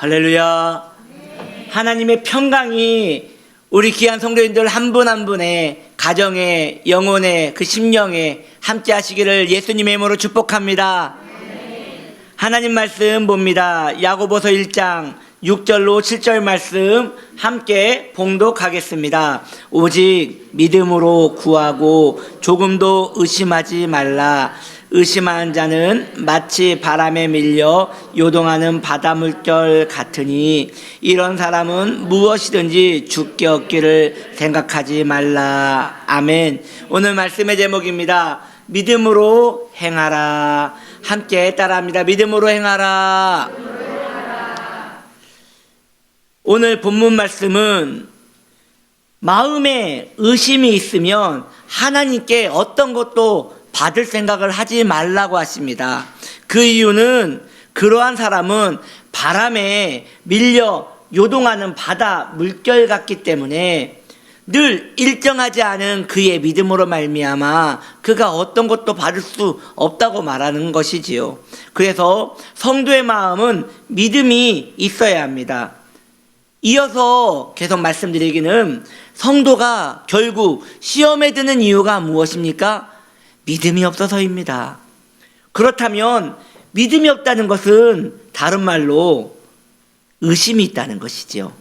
할렐루야. 하나님의 평강이 우리 귀한 성도님들 한 분 한 분의 가정에, 영혼에, 그 심령에 함께 하시기를 예수님의 이름으로 축복합니다. 하나님 말씀 봅니다. 야고보서 1장 6절로 7절 말씀 함께 봉독하겠습니다. 오직 믿음으로 구하고 조금도 의심하지 말라. 의심하는 자는 마치 바람에 밀려 요동하는 바다 물결 같으니 이런 사람은 무엇이든지 죽게 얻기를 생각하지 말라. 아멘. 오늘 말씀의 제목입니다. 믿음으로 행하라. 함께 따라합니다. 믿음으로 행하라. 오늘 본문 말씀은 마음에 의심이 있으면 하나님께 어떤 것도 받을 생각을 하지 말라고 하십니다. 그 이유는 그러한 사람은 바람에 밀려 요동하는 바다 물결 같기 때문에 늘 일정하지 않은 그의 믿음으로 말미암아 그가 어떤 것도 받을 수 없다고 말하는 것이지요. 그래서 성도의 마음은 믿음이 있어야 합니다. 이어서 계속 말씀드리기는 성도가 결국 시험에 드는 이유가 무엇입니까? 믿음이 없어서입니다. 그렇다면 믿음이 없다는 것은 다른 말로 의심이 있다는 것이지요.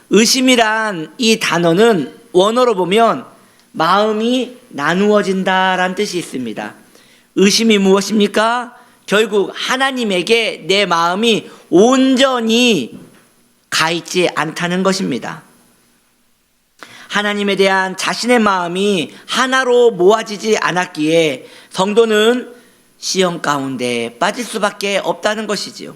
의심이란 이 단어는 원어로 보면 마음이 나누어진다라는 뜻이 있습니다. 의심이 무엇입니까? 결국 하나님에게 내 마음이 온전히 가 있지 않다는 것입니다. 하나님에 대한 자신의 마음이 하나로 모아지지 않았기에 성도는 시험 가운데 빠질 수밖에 없다는 것이지요.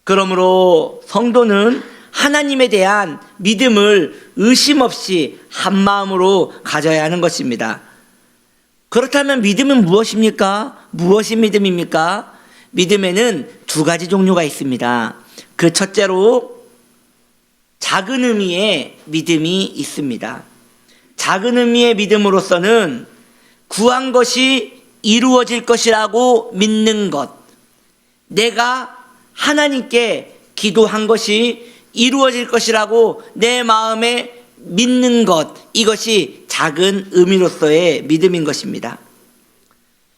그러므로 성도는 하나님에 대한 믿음을 의심 없이 한 마음으로 가져야 하는 것입니다. 그렇다면 믿음은 무엇입니까? 무엇이 믿음입니까? 믿음에는 두 가지 종류가 있습니다. 그 첫째로 작은 의미의 믿음이 있습니다. 작은 의미의 믿음으로서는 구한 것이 이루어질 것이라고 믿는 것, 내가 하나님께 기도한 것이 이루어질 것이라고 내 마음에 믿는 것, 이것이 작은 의미로서의 믿음인 것입니다.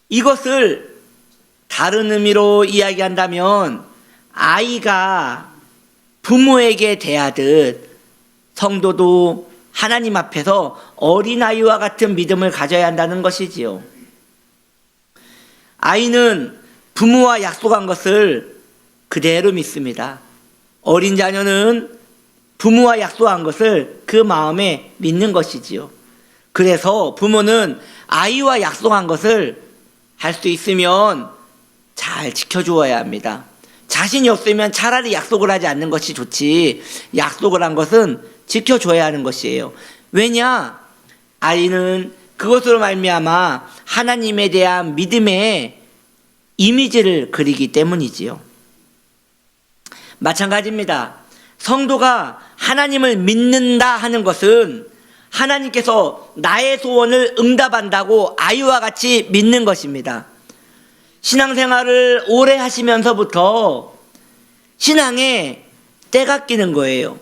이것을 다른 의미로 이야기한다면 아이가 부모에게 대하듯 성도도 하나님 앞에서 어린아이와 같은 믿음을 가져야 한다는 것이지요. 아이는 부모와 약속한 것을 그대로 믿습니다. 어린 자녀는 부모와 약속한 것을 그 마음에 믿는 것이지요. 그래서 부모는 아이와 약속한 것을 할 수 있으면 잘 지켜주어야 합니다. 자신이 없으면 차라리 약속을 하지 않는 것이 좋지, 약속을 한 것은 지켜줘야 하는 것이에요. 왜냐? 아이는 그것으로 말미암아 하나님에 대한 믿음의 이미지를 그리기 때문이지요. 마찬가지입니다. 성도가 하나님을 믿는다 하는 것은 하나님께서 나의 소원을 응답한다고 아이와 같이 믿는 것입니다. 신앙생활을 오래 하시면서부터 신앙에 때가 끼는 거예요.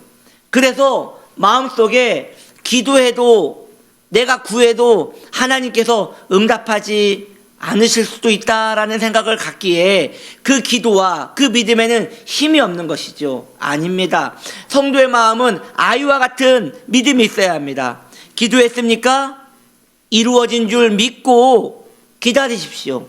그래서 마음속에 기도해도 내가 구해도 하나님께서 응답하지 않으실 수도 있다라는 생각을 갖기에 그 기도와 그 믿음에는 힘이 없는 것이죠. 아닙니다. 성도의 마음은 아이와 같은 믿음이 있어야 합니다. 기도했습니까? 이루어진 줄 믿고 기다리십시오.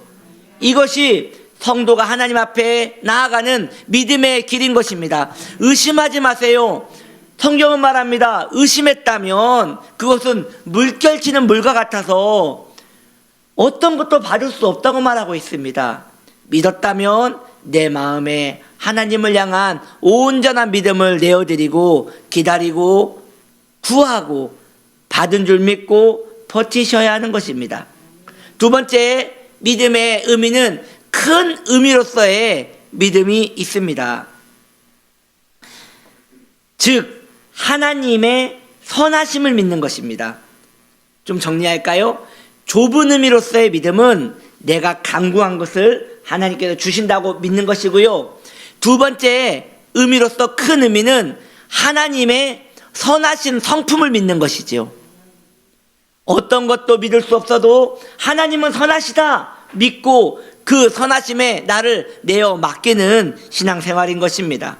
이것이 성도가 하나님 앞에 나아가는 믿음의 길인 것입니다. 의심하지 마세요. 성경은 말합니다. 의심했다면 그것은 물결치는 물과 같아서 어떤 것도 받을 수 없다고 말하고 있습니다. 믿었다면 내 마음에 하나님을 향한 온전한 믿음을 내어드리고 기다리고 구하고 받은 줄 믿고 버티셔야 하는 것입니다. 두 번째, 믿음의 의미는 큰 의미로서의 믿음이 있습니다. 즉 하나님의 선하심을 믿는 것입니다. 좀 정리할까요? 좁은 의미로서의 믿음은 내가 간구한 것을 하나님께서 주신다고 믿는 것이고요. 두 번째, 의미로서 큰 의미는 하나님의 선하신 성품을 믿는 것이지요. 어떤 것도 믿을 수 없어도 하나님은 선하시다 믿고 그 선하심에 나를 내어 맡기는 신앙생활인 것입니다.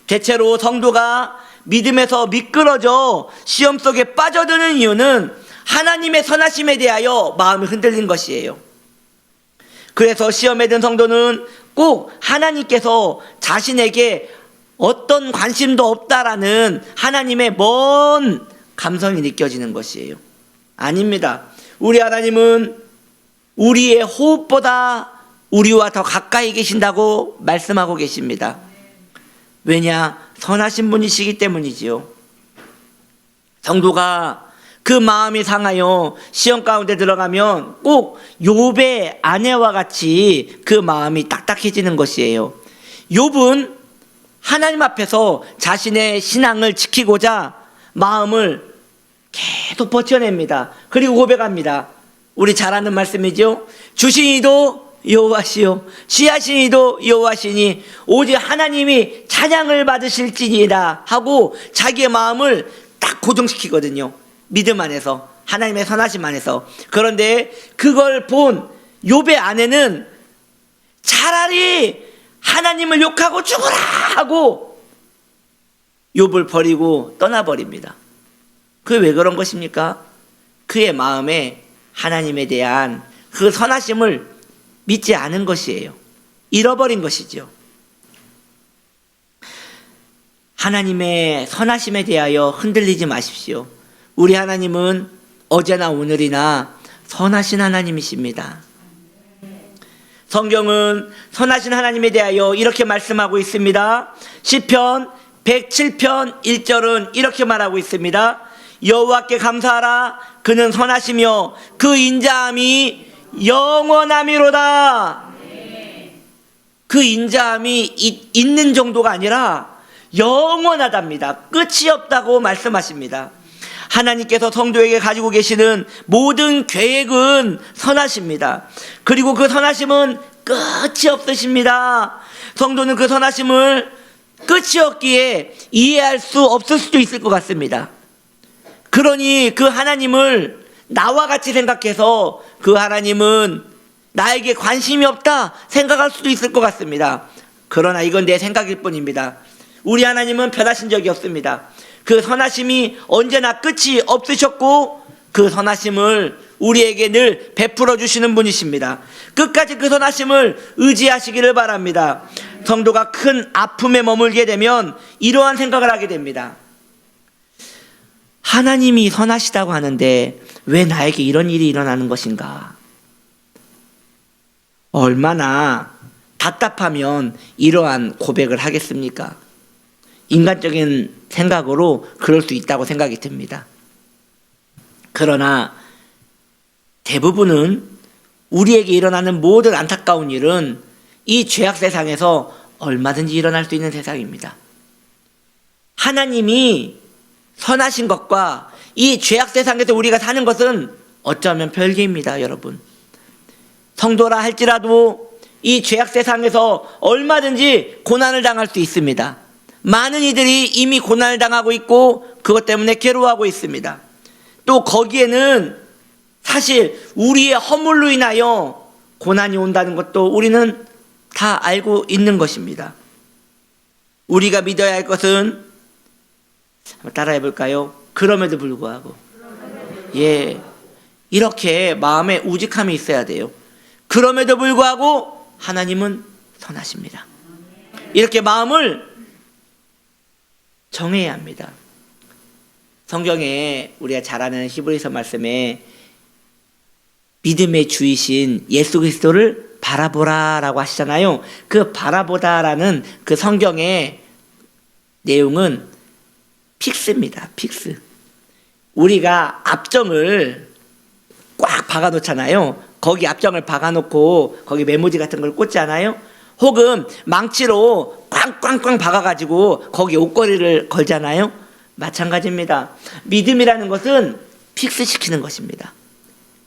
대체로 성도가 믿음에서 미끄러져 시험 속에 빠져드는 이유는 하나님의 선하심에 대하여 마음이 흔들린 것이에요. 그래서 시험에 든 성도는 꼭 하나님께서 자신에게 어떤 관심도 없다라는 하나님의 먼 감성이 느껴지는 것이에요. 아닙니다. 우리 하나님은 우리의 호흡보다 우리와 더 가까이 계신다고 말씀하고 계십니다. 왜냐? 선하신 분이시기 때문이지요. 성도가 그 마음이 상하여 시험 가운데 들어가면 꼭 욥의 아내와 같이 그 마음이 딱딱해지는 것이에요. 욥은 하나님 앞에서 자신의 신앙을 지키고자 마음을 계속 버텨냅니다. 그리고 고백합니다. 우리 잘 아는 말씀이죠. 주신 이도 여호와시요 취하신 이도 여호와시니 오직 하나님이 찬양을 받으실지니라 하고 자기의 마음을 딱 고정시키거든요. 믿음 안에서, 하나님의 선하심 안에서. 그런데 그걸 본 욥의 아내는 차라리 하나님을 욕하고 죽어라 하고 욥을 버리고 떠나버립니다. 그게 왜 그런 것입니까? 그의 마음에 하나님에 대한 그 선하심을 믿지 않은 것이에요. 잃어버린 것이죠. 하나님의 선하심에 대하여 흔들리지 마십시오. 우리 하나님은 어제나 오늘이나 선하신 하나님이십니다. 성경은 선하신 하나님에 대하여 이렇게 말씀하고 있습니다. 시편 107편 1절은 이렇게 말하고 있습니다. 여호와께 감사하라. 그는 선하시며 그 인자함이 영원함이로다. 그 인자함이 있는 정도가 아니라 영원하답니다. 끝이 없다고 말씀하십니다. 하나님께서 성도에게 가지고 계시는 모든 계획은 선하십니다. 그리고 그 선하심은 끝이 없으십니다. 성도는 그 선하심을 끝이 없기에 이해할 수 없을 수도 있을 것 같습니다. 그러니 그 하나님을 나와 같이 생각해서 그 하나님은 나에게 관심이 없다 생각할 수도 있을 것 같습니다. 그러나 이건 내 생각일 뿐입니다. 우리 하나님은 변하신 적이 없습니다. 그 선하심이 언제나 끝이 없으셨고 그 선하심을 우리에게 늘 베풀어 주시는 분이십니다. 끝까지 그 선하심을 의지하시기를 바랍니다. 성도가 큰 아픔에 머물게 되면 이러한 생각을 하게 됩니다. 하나님이 선하시다고 하는데 왜 나에게 이런 일이 일어나는 것인가? 얼마나 답답하면 이러한 고백을 하겠습니까? 인간적인 생각으로 그럴 수 있다고 생각이 듭니다. 그러나 대부분은 우리에게 일어나는 모든 안타까운 일은 이 죄악 세상에서 얼마든지 일어날 수 있는 세상입니다. 하나님이 선하신 것과 이 죄악 세상에서 우리가 사는 것은 어쩌면 별개입니다, 여러분. 성도라 할지라도 이 죄악 세상에서 얼마든지 고난을 당할 수 있습니다. 많은 이들이 이미 고난을 당하고 있고 그것 때문에 괴로워하고 있습니다. 또 거기에는 사실 우리의 허물로 인하여 고난이 온다는 것도 우리는 다 알고 있는 것입니다. 우리가 믿어야 할 것은 한번 따라해 볼까요? 그럼에도 불구하고, 이렇게 마음에 우직함이 있어야 돼요. 그럼에도 불구하고 하나님은 선하십니다. 이렇게 마음을 정해야 합니다. 성경에 우리가 잘 아는 히브리서 말씀에 믿음의 주이신 예수 그리스도를 바라보라라고 하시잖아요. 그 바라보다라는 그 성경의 내용은 픽스입니다. 픽스. 우리가 앞정을 꽉 박아놓잖아요. 거기 앞정을 박아놓고 거기 메모지 같은 걸 꽂지 않아요? 혹은 망치로 꽝꽝꽝 박아가지고 거기 옷걸이를 걸잖아요. 마찬가지입니다. 믿음이라는 것은 픽스시키는 것입니다.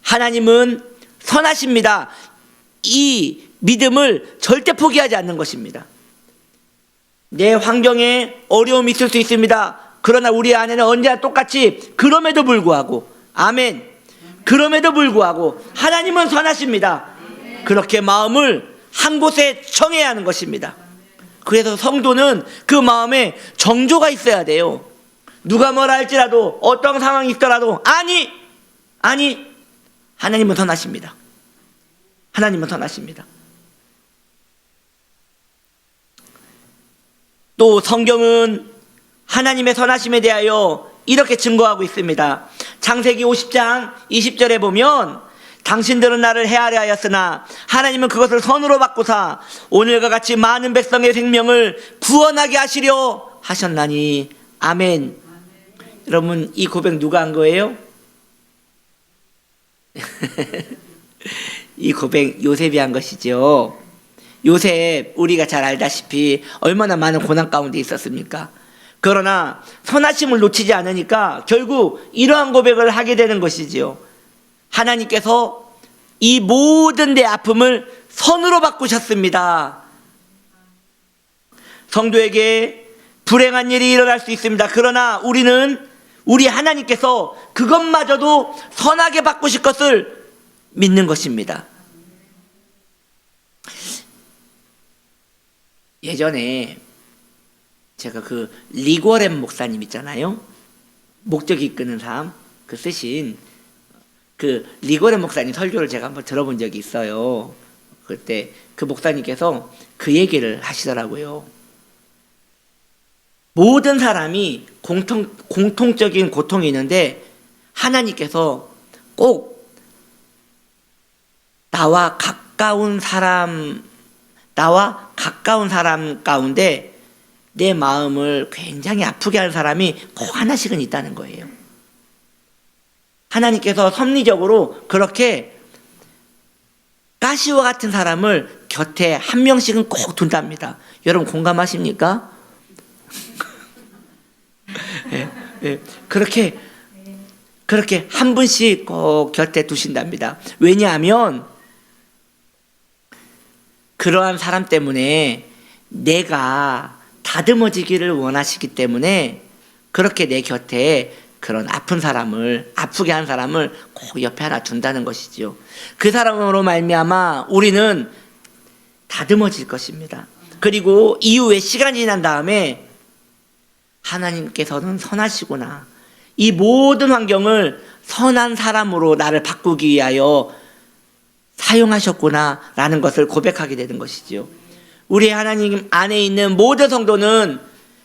하나님은 선하십니다. 이 믿음을 절대 포기하지 않는 것입니다. 내 환경에 어려움이 있을 수 있습니다. 그러나 우리 안에는 언제나 똑같이 그럼에도 불구하고, 아멘, 그럼에도 불구하고 하나님은 선하십니다. 그렇게 마음을 한 곳에 정해야 하는 것입니다. 그래서 성도는 그 마음에 정조가 있어야 돼요. 누가 뭐라 할지라도, 어떤 상황이 있더라도, 아니 하나님은 선하십니다. 하나님은 선하십니다. 또 성경은 하나님의 선하심에 대하여 이렇게 증거하고 있습니다. 창세기 50장 20절에 보면, 당신들은 나를 해하려 하였으나 하나님은 그것을 선으로 바꾸사 오늘과 같이 많은 백성의 생명을 구원하게 하시려 하셨나니. 아멘. 여러분, 이 고백 누가 한 거예요? 이 고백 요셉이 한 것이죠. 요셉, 우리가 잘 알다시피 얼마나 많은 고난 가운데 있었습니까? 그러나 선하심을 놓치지 않으니까 결국 이러한 고백을 하게 되는 것이지요. 하나님께서 이 모든 내 아픔을 선으로 바꾸셨습니다. 성도에게 불행한 일이 일어날 수 있습니다. 그러나 우리 하나님께서 그것마저도 선하게 바꾸실 것을 믿는 것입니다. 예전에 제가 그 리고렘 목사님 있잖아요. 목적 이끄는 삶, 그 쓰신 그 리고렘 목사님 설교를 제가 한번 들어본 적이 있어요. 그때 그 목사님께서 그 얘기를 하시더라고요. 모든 사람이 공통적인 고통이 있는데 하나님께서 꼭 나와 가까운 사람 가운데 내 마음을 굉장히 아프게 하는 사람이 꼭 하나씩은 있다는 거예요. 하나님께서 섭리적으로 그렇게 가시와 같은 사람을 곁에 한 명씩은 꼭 둔답니다. 여러분 공감하십니까? 네, 네. 그렇게 한 분씩 꼭 곁에 두신답니다. 왜냐하면 그러한 사람 때문에 내가 다듬어지기를 원하시기 때문에 그렇게 내 곁에 그런 아픈 사람을, 아프게 한 사람을 꼭 옆에 하나 둔다는 것이지요. 그 사람으로 말미암아 우리는 다듬어질 것입니다. 그리고 이후에 시간이 지난 다음에 하나님께서는 선하시구나, 이 모든 환경을 선한 사람으로 나를 바꾸기 위하여 사용하셨구나 라는 것을 고백하게 되는 것이지요. 우리 하나님 안에 있는 모든 성도는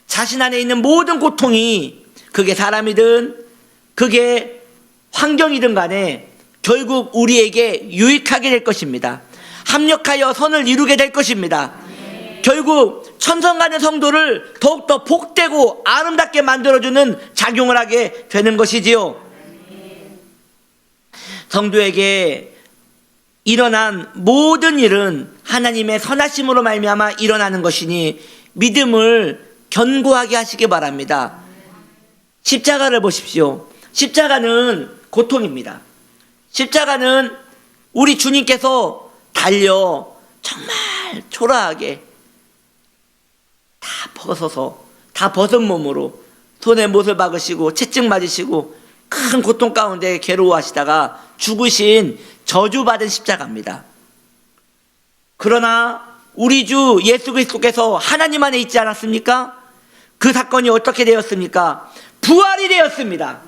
자신 안에 있는 모든 고통이, 그게 사람이든 그게 환경이든 간에 결국 우리에게 유익하게 될 것입니다. 합력하여 선을 이루게 될 것입니다. 결국 천성간의 성도를 더욱더 복되고 아름답게 만들어주는 작용을 하게 되는 것이지요. 성도에게 일어난 모든 일은 하나님의 선하심으로 말미암아 일어나는 것이니 믿음을 견고하게 하시기 바랍니다. 십자가를 보십시오. 십자가는 고통입니다. 십자가는 우리 주님께서 달려 정말 초라하게 다 벗어서, 다 벗은 몸으로 손에 못을 박으시고 채찍 맞으시고 큰 고통 가운데 괴로워하시다가 죽으신 저주받은 십자가입니다. 그러나 우리 주 예수 그리스도께서 하나님 안에 있지 않았습니까? 그 사건이 어떻게 되었습니까? 부활이 되었습니다.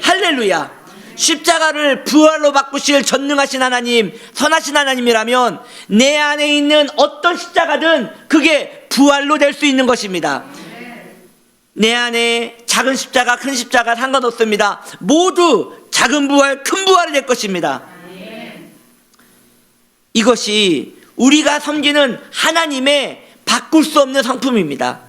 할렐루야. 십자가를 부활로 바꾸실 전능하신 하나님, 선하신 하나님이라면 내 안에 있는 어떤 십자가든 그게 부활로 될 수 있는 것입니다. 내 안에 작은 십자가, 큰 십자가 상관없습니다. 모두 작은 부활, 큰 부활이 될 것입니다. 이것이 우리가 섬기는 하나님의 바꿀 수 없는 성품입니다.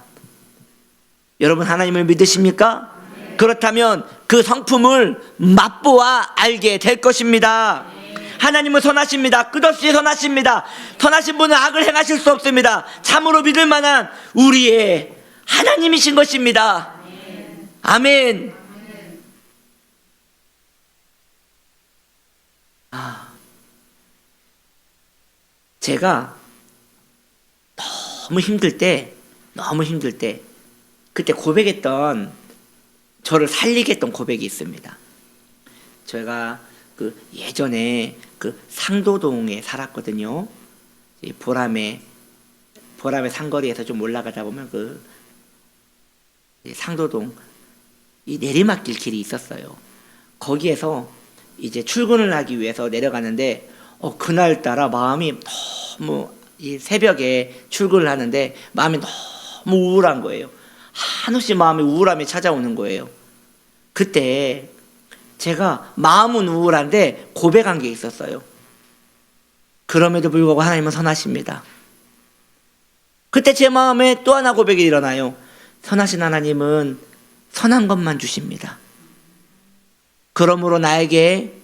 여러분 하나님을 믿으십니까? 그렇다면 그 성품을 맛보아 알게 될 것입니다. 하나님은 선하십니다. 끝없이 선하십니다. 선하신 분은 악을 행하실 수 없습니다. 참으로 믿을 만한 우리의 하나님이신 것입니다. 아멘. 제가 너무 힘들 때 너무 힘들 때 그때 고백했던, 저를 살리게 했던 고백이 있습니다. 제가 그 예전에 그 상도동에 살았거든요. 이 보람의 상거리에서 좀 올라가다 보면 그 상도동 이 내리막길 길이 있었어요. 거기에서 이제 출근을 하기 위해서 내려가는데 그날따라 마음이 너무, 이 새벽에 출근을 하는데 마음이 너무 우울한 거예요. 한없이 마음이 우울함이 찾아오는 거예요. 그때 제가 마음은 우울한데 고백한 게 있었어요. 그럼에도 불구하고 하나님은 선하십니다. 그때 제 마음에 또 하나 고백이 일어나요. 선하신 하나님은 선한 것만 주십니다. 그러므로 나에게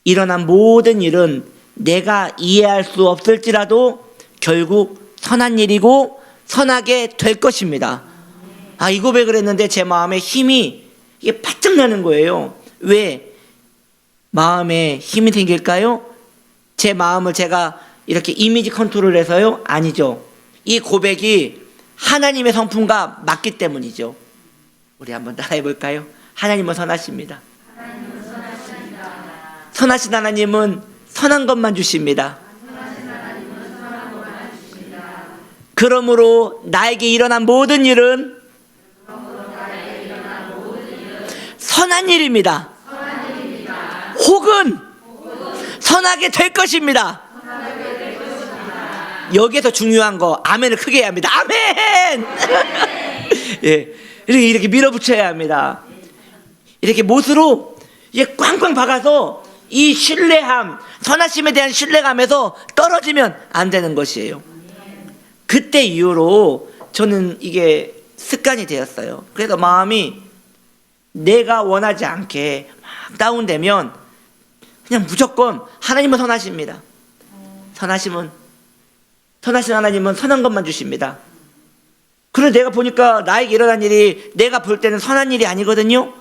일어난 모든 일은 내가 이해할 수 없을지라도 결국 선한 일이고 선하게 될 것입니다. 이 고백을 했는데 제 마음에 힘이 이게 바짝 나는 거예요. 왜 마음에 힘이 생길까요? 제 마음을 제가 이렇게 이미지 컨트롤해서요? 아니죠. 이 고백이 하나님의 성품과 맞기 때문이죠. 우리 한번 따라해 볼까요? 하나님은 선하십니다. 선하신 하나님은 선한 것만 주십니다. 그러므로 나에게 일어난 모든 일은 선한 일입니다. 혹은 선하게 될 것입니다. 여기에서 중요한 거 아멘을 크게 해야 합니다. 아멘! 예, 이렇게 밀어붙여야 합니다. 이렇게 못으로 꽝꽝 박아서 이 신뢰함, 선하심에 대한 신뢰감에서 떨어지면 안 되는 것이에요. 그때 이후로 저는 이게 습관이 되었어요. 그래서 마음이 내가 원하지 않게 막 다운되면 그냥 무조건 하나님은 선하십니다. 선하신 하나님은 선한 것만 주십니다. 그래서 내가 보니까 나에게 일어난 일이 내가 볼 때는 선한 일이 아니거든요.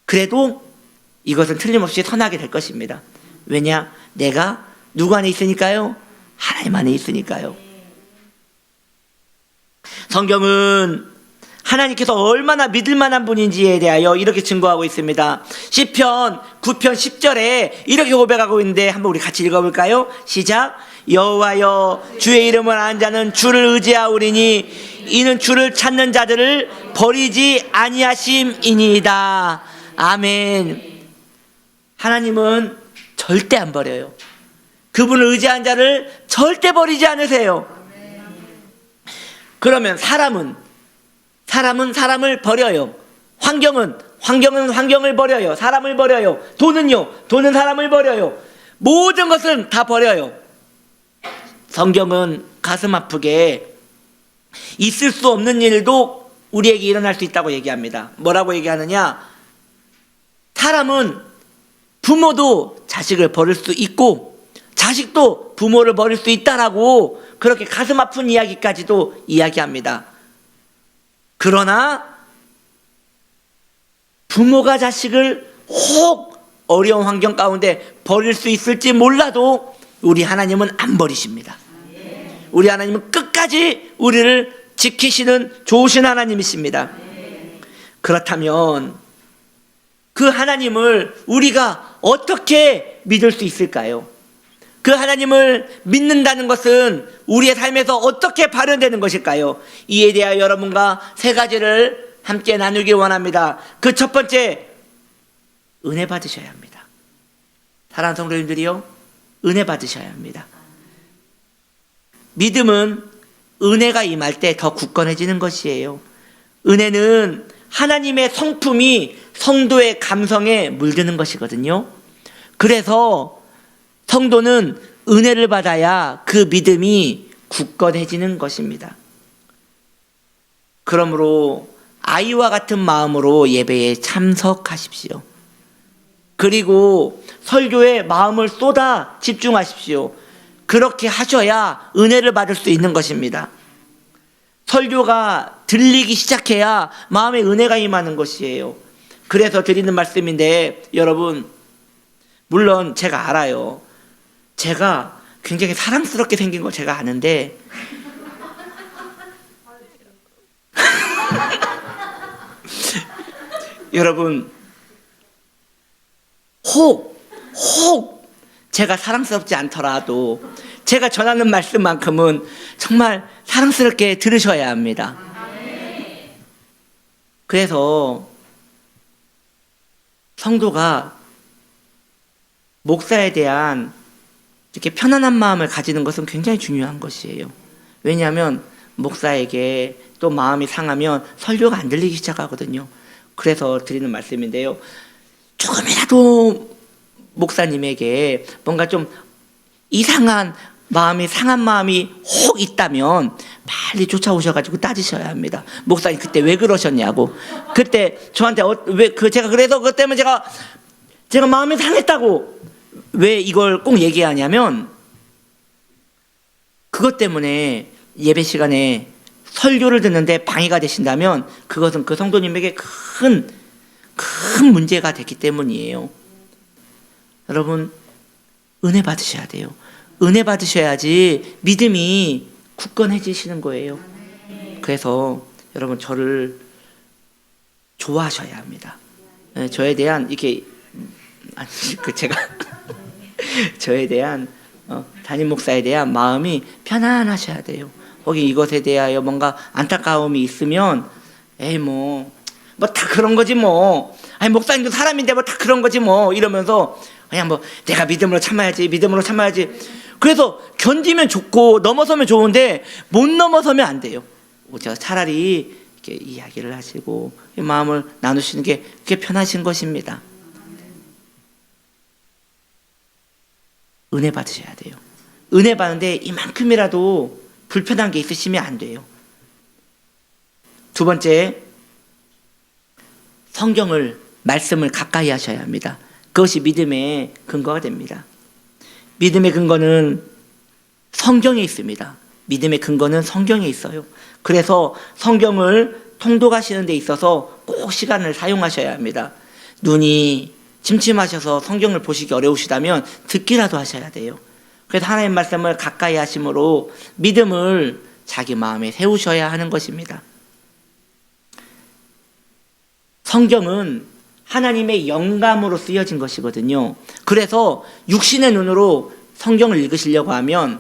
그래도 이것은 틀림없이 선하게 될 것입니다. 왜냐? 내가 누구 안에 있으니까요? 하나님 안에 있으니까요. 성경은 하나님께서 얼마나 믿을 만한 분인지에 대하여 이렇게 증거하고 있습니다. 시편 9편 10절에 이렇게 고백하고 있는데 한번 우리 같이 읽어볼까요? 시작. 여호와여, 주의 이름을 아는 자는 주를 의지하오리니 이는 주를 찾는 자들을 버리지 아니하심이니이다. 아멘. 하나님은 절대 안 버려요. 그분을 의지한 자를 절대 버리지 않으세요. 그러면 사람은 사람을 버려요. 환경은 환경을 버려요. 사람을 버려요. 돈은 사람을 버려요. 모든 것은 다 버려요. 성경은 가슴 아프게 있을 수 없는 일도 우리에게 일어날 수 있다고 얘기합니다. 뭐라고 얘기하느냐? 사람은 부모도 자식을 버릴 수 있고 자식도 부모를 버릴 수 있다라고 그렇게 가슴 아픈 이야기까지도 이야기합니다. 그러나 부모가 자식을 혹 어려운 환경 가운데 버릴 수 있을지 몰라도 우리 하나님은 안 버리십니다. 우리 하나님은 끝까지 우리를 지키시는 좋으신 하나님이십니다. 그렇다면 그 하나님을 우리가 어떻게 믿을 수 있을까요? 그 하나님을 믿는다는 것은 우리의 삶에서 어떻게 발현되는 것일까요? 이에 대하여 여러분과 세 가지를 함께 나누기 원합니다. 그 첫 번째, 은혜 받으셔야 합니다. 사랑하는 성도님들이요, 은혜 받으셔야 합니다. 믿음은 은혜가 임할 때 더 굳건해지는 것이에요. 은혜는 하나님의 성품이 성도의 감성에 물드는 것이거든요. 그래서 성도는 은혜를 받아야 그 믿음이 굳건해지는 것입니다. 그러므로 아이와 같은 마음으로 예배에 참석하십시오. 그리고 설교에 마음을 쏟아 집중하십시오. 그렇게 하셔야 은혜를 받을 수 있는 것입니다. 설교가 들리기 시작해야 마음에 은혜가 임하는 것이에요. 그래서 드리는 말씀인데, 여러분, 물론 제가 알아요. 제가 굉장히 사랑스럽게 생긴 거 제가 아는데 여러분, 혹 제가 사랑스럽지 않더라도 제가 전하는 말씀만큼은 정말 사랑스럽게 들으셔야 합니다. 그래서 성도가 목사에 대한 이렇게 편안한 마음을 가지는 것은 굉장히 중요한 것이에요. 왜냐하면 목사에게 또 마음이 상하면 설교가 안 들리기 시작하거든요. 그래서 드리는 말씀인데요, 조금이라도 목사님에게 뭔가 좀 이상한 마음이, 상한 마음이 혹 있다면 빨리 쫓아오셔가지고 따지셔야 합니다. 목사님 그때 왜 그러셨냐고. 그때 저한테 제가 그래서 그것 때문에 제가 마음이 상했다고 왜 이걸 꼭 얘기하냐면, 그것 때문에 예배 시간에 설교를 듣는데 방해가 되신다면 그것은 그 성도님에게 큰 문제가 됐기 때문이에요. 여러분, 은혜 받으셔야 돼요. 은혜 받으셔야지 믿음이 굳건해지시는 거예요. 그래서 여러분, 저를 좋아하셔야 합니다. 저에 대한 제가 저에 대한 담임 목사에 대한 마음이 편안하셔야 돼요. 혹시 이것에 대하여 뭔가 안타까움이 있으면 뭐 다 그런 거지 뭐. 아니 목사님도 사람인데 뭐 다 그런 거지 뭐 이러면서 그냥 뭐 내가 믿음으로 참아야지. 그래서 견디면 좋고 넘어서면 좋은데 못 넘어서면 안 돼요. 제가 차라리 이렇게 이야기를 하시고 마음을 나누시는 게 그게 편하신 것입니다. 은혜 받으셔야 돼요. 은혜 받는데 이만큼이라도 불편한 게 있으시면 안 돼요. 두 번째, 말씀을 가까이 하셔야 합니다. 그것이 믿음의 근거가 됩니다. 믿음의 근거는 성경에 있습니다. 믿음의 근거는 성경에 있어요. 그래서 성경을 통독하시는 데 있어서 꼭 시간을 사용하셔야 합니다. 눈이 침침하셔서 성경을 보시기 어려우시다면 듣기라도 하셔야 돼요. 그래서 하나님 말씀을 가까이 하심으로 믿음을 자기 마음에 세우셔야 하는 것입니다. 성경은 하나님의 영감으로 쓰여진 것이거든요. 그래서 육신의 눈으로 성경을 읽으시려고 하면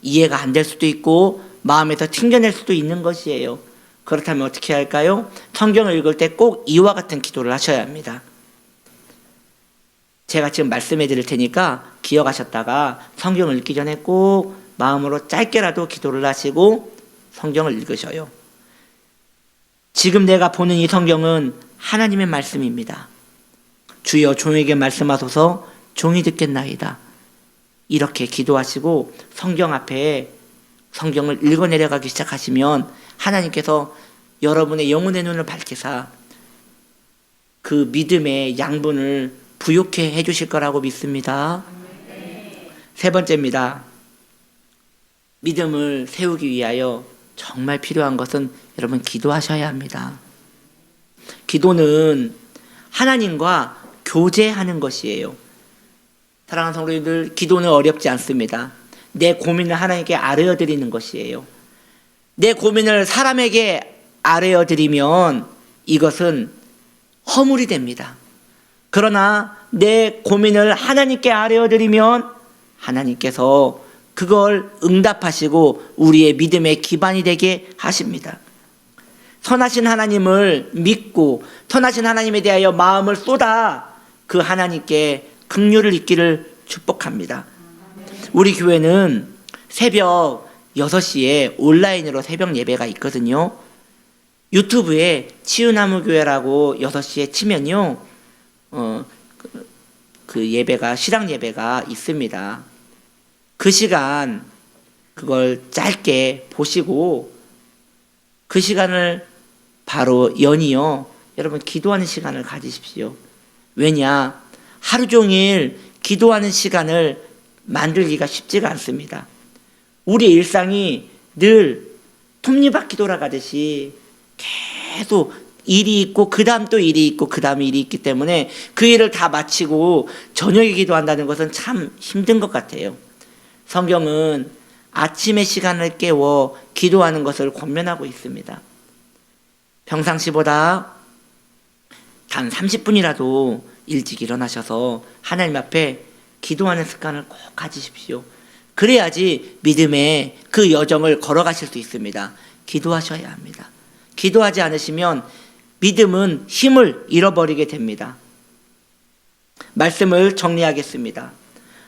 이해가 안 될 수도 있고 마음에서 튕겨낼 수도 있는 것이에요. 그렇다면 어떻게 할까요? 성경을 읽을 때 꼭 이와 같은 기도를 하셔야 합니다. 제가 지금 말씀해 드릴 테니까 기억하셨다가 성경을 읽기 전에 꼭 마음으로 짧게라도 기도를 하시고 성경을 읽으셔요. 지금 내가 보는 이 성경은 하나님의 말씀입니다. 주여 종에게 말씀하소서, 종이 듣겠나이다. 이렇게 기도하시고 성경 앞에 성경을 읽어 내려가기 시작하시면 하나님께서 여러분의 영혼의 눈을 밝히사 그 믿음의 양분을 부욕해 해주실 거라고 믿습니다. 세 번째입니다. 믿음을 세우기 위하여 정말 필요한 것은 여러분 기도하셔야 합니다. 기도는 하나님과 교제하는 것이에요. 사랑하는 성도님들, 기도는 어렵지 않습니다. 내 고민을 하나님께 아뢰어드리는 것이에요. 내 고민을 사람에게 아뢰어드리면 이것은 허물이 됩니다. 그러나 내 고민을 하나님께 아뢰어드리면 하나님께서 그걸 응답하시고 우리의 믿음의 기반이 되게 하십니다. 선하신 하나님을 믿고 선하신 하나님에 대하여 마음을 쏟아 그 하나님께 긍휼을 입기를 축복합니다. 우리 교회는 새벽 6시에 온라인으로 새벽 예배가 있거든요. 유튜브에 치유나무교회라고 6시에 치면요 그 예배가 시랑 예배가 있습니다. 그 시간 그걸 짧게 보시고 그 시간을 바로 연이어 여러분 기도하는 시간을 가지십시오. 왜냐? 하루 종일 기도하는 시간을 만들기가 쉽지가 않습니다. 우리의 일상이 늘 톱니바퀴 돌아가듯이 계속 일이 있고 그 다음 또 일이 있고 그 다음 일이 있기 때문에 그 일을 다 마치고 저녁에 기도한다는 것은 참 힘든 것 같아요. 성경은 아침의 시간을 깨워 기도하는 것을 권면하고 있습니다. 평상시보다 단 30분이라도 일찍 일어나셔서 하나님 앞에 기도하는 습관을 꼭 가지십시오. 그래야지 믿음의 그 여정을 걸어가실 수 있습니다. 기도하셔야 합니다. 기도하지 않으시면 믿음은 힘을 잃어버리게 됩니다. 말씀을 정리하겠습니다.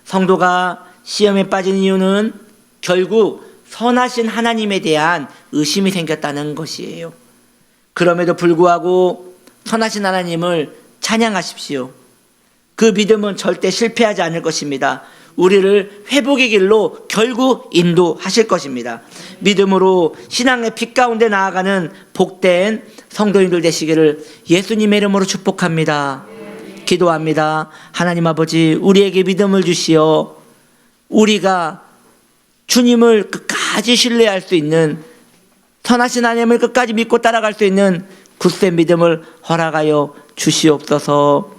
성도가 시험에 빠진 이유는 결국 선하신 하나님에 대한 의심이 생겼다는 것이에요. 그럼에도 불구하고 선하신 하나님을 찬양하십시오. 그 믿음은 절대 실패하지 않을 것입니다. 우리를 회복의 길로 결국 인도하실 것입니다. 믿음으로 신앙의 빛 가운데 나아가는 복된 성도님들 되시기를 예수님의 이름으로 축복합니다. 기도합니다. 하나님 아버지, 우리에게 믿음을 주시어 우리가 주님을 끝까지 신뢰할 수 있는, 선하신 하나님을 끝까지 믿고 따라갈 수 있는 굳센 믿음을 허락하여 주시옵소서.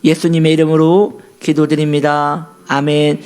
예수님의 이름으로 기도드립니다. 아멘.